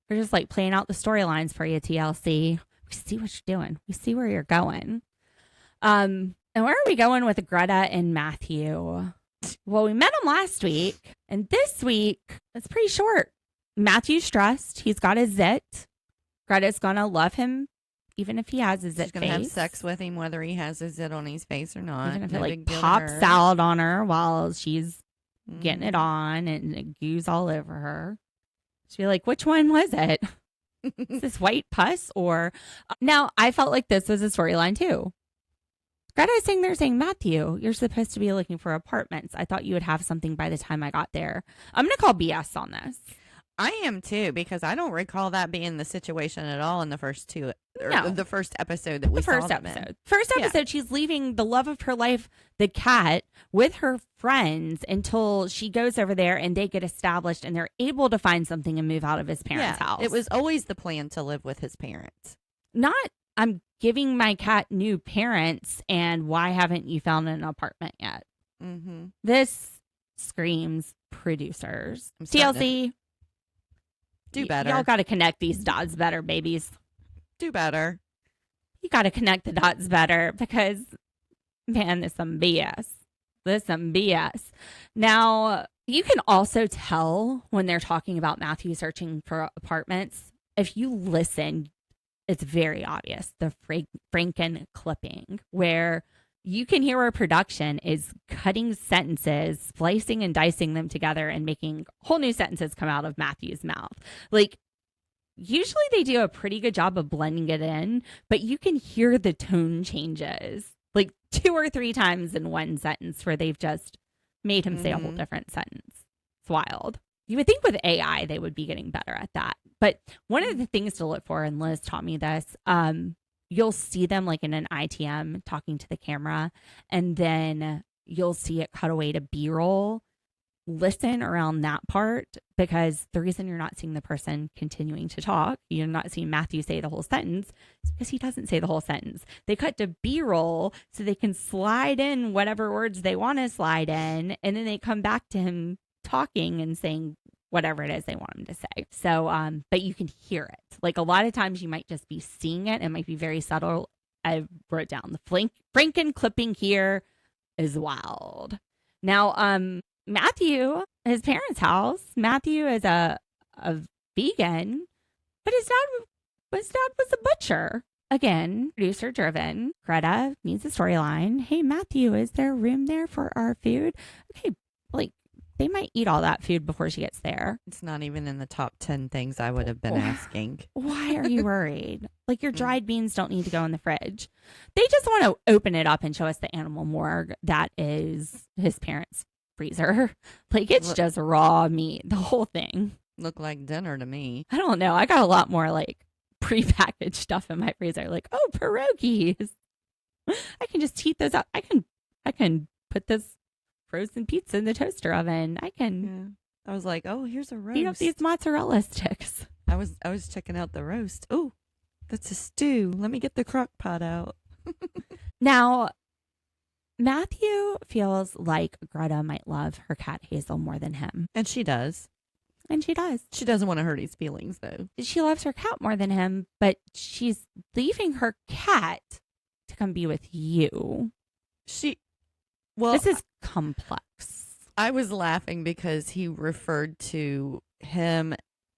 We're just like playing out the storylines for you, TLC. We see what you're doing. We see where you're going. And where are we going with Greta and Matthew? Well, we met them last week, and this week it's pretty short. Matthew's stressed. He's got a zit. Greta's gonna love him, even if he has a zit. She's gonna have sex with him, whether he has a zit on his face or not. Even if No it big like deal to pops her. out on her while she's getting it on, and it goos all over her. She'd be like, "Which one was it? Is this white pus or?" Now, I felt like this was a storyline too. Greta is saying, they're saying, Matthew, you're supposed to be looking for apartments. I thought you would have something by the time I got there. I'm going to call BS on this. I am too, because I don't recall that being the situation at all in the first two Or No. the first episode that we The first saw them in. episode. First Yeah. episode, she's leaving the love of her life, the cat, with her friends until she goes over there and they get established and they're able to find something and move out of his parents' house. It was always the plan to live with his parents. Not, I'm giving my cat new parents, and why haven't you found an apartment yet? Mm-hmm. This screams producers. I'm starting TLC. Do better. Y'all got to connect these dots better, babies. Do better. You got to connect the dots better because, man, there's some BS. There's some BS. Now, you can also tell when they're talking about Matthew searching for apartments. If you listen, it's very obvious. The Franken clipping, where you can hear where production is cutting sentences, splicing and dicing them together and making whole new sentences come out of Matthew's mouth. Like, usually they do a pretty good job of blending it in, but you can hear the tone changes like 2 or 3 times in one sentence where they've just made him say a whole different sentence. It's wild. You would think with AI, they would be getting better at that. But one of the things to look for, and Liz taught me this, you'll see them like in an ITM talking to the camera, and then you'll see it cut away to B-roll. Listen around that part, because the reason you're not seeing the person continuing to talk, you're not seeing Matthew say the whole sentence, is because he doesn't say the whole sentence. They cut to B-roll so they can slide in whatever words they want to slide in, and then they come back to him talking and saying whatever it is they want him to say. So, but you can hear it. Like a lot of times you might just be seeing it. It might be very subtle. I wrote down the Franken clipping here is wild. Now, Matthew, his parents' house, Matthew is a vegan, but his dad was a butcher. Again, producer driven. Greta needs a storyline. Hey, Matthew, is there room there for our food? Okay, like they might eat all that food before she gets there. It's not even in the top 10 things I would have been asking. Why are you worried? Like your dried beans don't need to go in the fridge. They just want to open it up and show us the animal morgue that is his parents' freezer. Like it's just raw meat, the whole thing. Look like dinner to me. I don't know. I got a lot more like prepackaged stuff in my freezer. Like, oh, pierogies. I can just heat those up. I can put this frozen pizza in the toaster oven. I can I was like, oh, here's a roast. heat up these mozzarella sticks. I was checking out the roast. Oh, that's a stew. Let me get the crock pot out. Now, Matthew feels like Greta might love her cat Hazel more than him. And she does. And she does. She doesn't want to hurt his feelings, though. She loves her cat more than him, but she's leaving her cat to come be with you. Well, This is complex. I was laughing because he referred to him,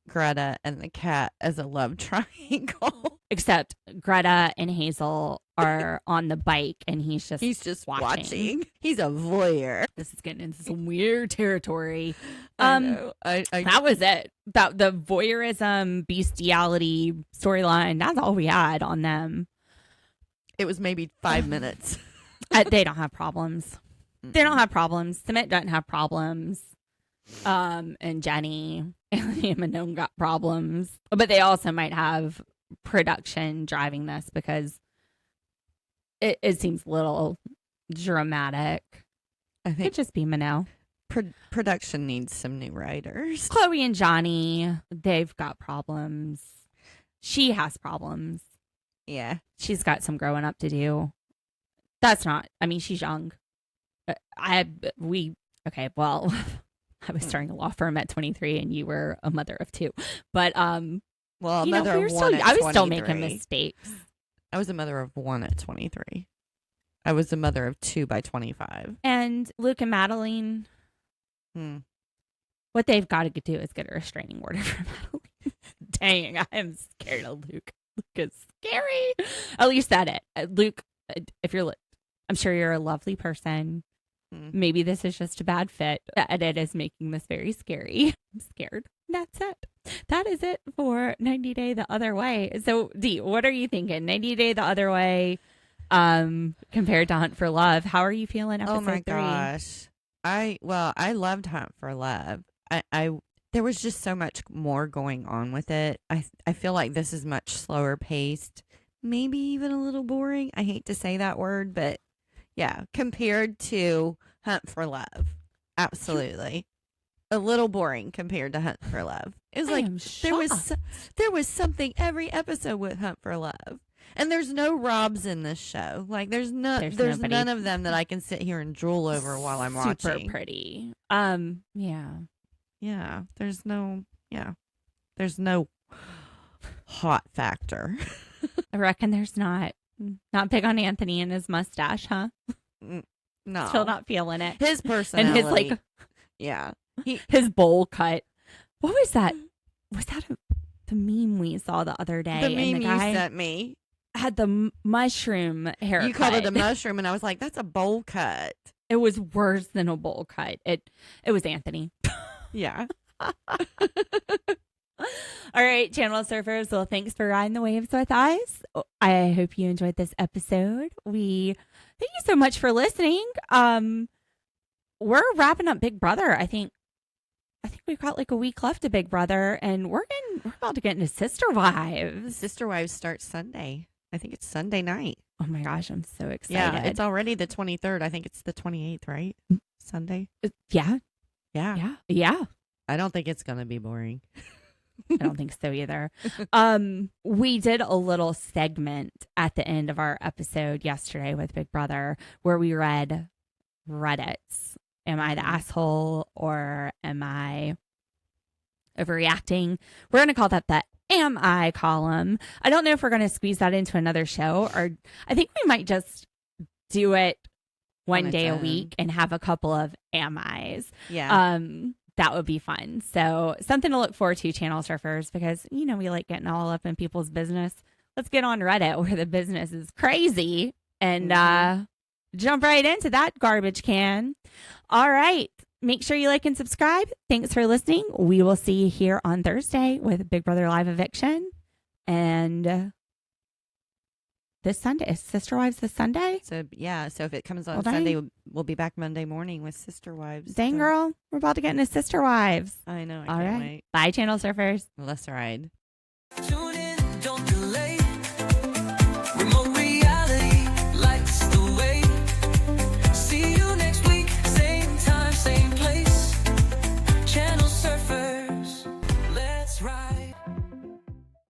Greta, and the cat as a love triangle. Except Greta and Hazel are on the bike and he's just watching. He's a voyeur. This is getting into some weird territory. I know. That was it. That the voyeurism, bestiality storyline, that's all we had on them. It was maybe 5 minutes. They don't have problems. They don't have problems. Sumit doesn't have problems. And Jenny and Manon got problems. But they also might have production driving this because it seems a little dramatic. I Could think just be Minone. production needs some new writers. Chloe and Johnny, they've got problems. She has problems. Yeah. She's got some growing up to do. She's young. I was starting a law firm at 23 and you were a mother of 2. But Well, a you know, mother we were of one still, at I was still 23. making mistakes. I was a mother of 1 at 23. I was a mother of 2 by 25. And Luke and Madeline, what they've got to do is get a restraining order for Madeline. Dang, I am scared of Luke. Luke is scary. At least that it. Luke, I'm sure you're a lovely person. Maybe this is just a bad fit. The edit is making this very scary. I'm scared. That's it. That is it for 90 Day the Other Way. So, Dee, what are you thinking? 90 Day the Other Way compared to Hunt for Love. How are you feeling episode 3? Oh my gosh. I loved Hunt for Love. There was just so much more going on with it. I feel like this is much slower paced maybe even a little boring. I hate to say that word, but yeah, compared to Hunt for Love. Absolutely. A little boring compared to Hunt for Love. It was I like am there was something every episode with Hunt for Love. And there's no Robs in this show. Like there's There's none of them that I can sit here and drool over while I'm super watching. pretty. Yeah. Yeah, there's no hot factor. I reckon there's not big on Anthony and his mustache, huh? No. Still not feeling it. His personality. And his yeah. his bowl cut. What was that? Was that the meme we saw the other day? The meme and the guy you sent me. had the mushroom haircut. You called it a mushroom, and I was like, "That's a bowl cut." It was worse than a bowl cut. It was Anthony. Yeah. All right, Channel Surfers. Well, thanks for riding the waves with us. I hope you enjoyed this episode. We thank you so much for listening. We're wrapping up Big Brother. I think we've got like a week left of Big Brother, and we're about to get into Sister Wives. Sister Wives starts Sunday. I think it's Sunday night. Oh my gosh, I'm so excited. Yeah, it's already the 23rd. I think it's the 28th, right? Sunday. Yeah. Yeah. I don't think it's going to be boring. I don't think so either. We did a little segment at the end of our episode yesterday with Big Brother where we read Reddit's. Am I the asshole or am I overreacting? We're going to call that the Am I column. I don't know if we're going to squeeze that into another show, or I think we might just do it one day a week and have a couple of Am I's. Yeah. That would be fun. So something to look forward to, Channel Surfers, because, you know, we like getting all up in people's business. Let's get on Reddit where the business is crazy and jump right into that garbage can. All right. Make sure you like and subscribe. Thanks for listening. We will see you here on Thursday with Big Brother Live Eviction. And this Sunday, is Sister Wives this Sunday? So, yeah. So if it comes on Sunday, we'll be back Monday morning with Sister Wives. Dang, girl. We're about to get into Sister Wives. I know. I All can't right. wait. Bye, Channel Surfers. Let's ride.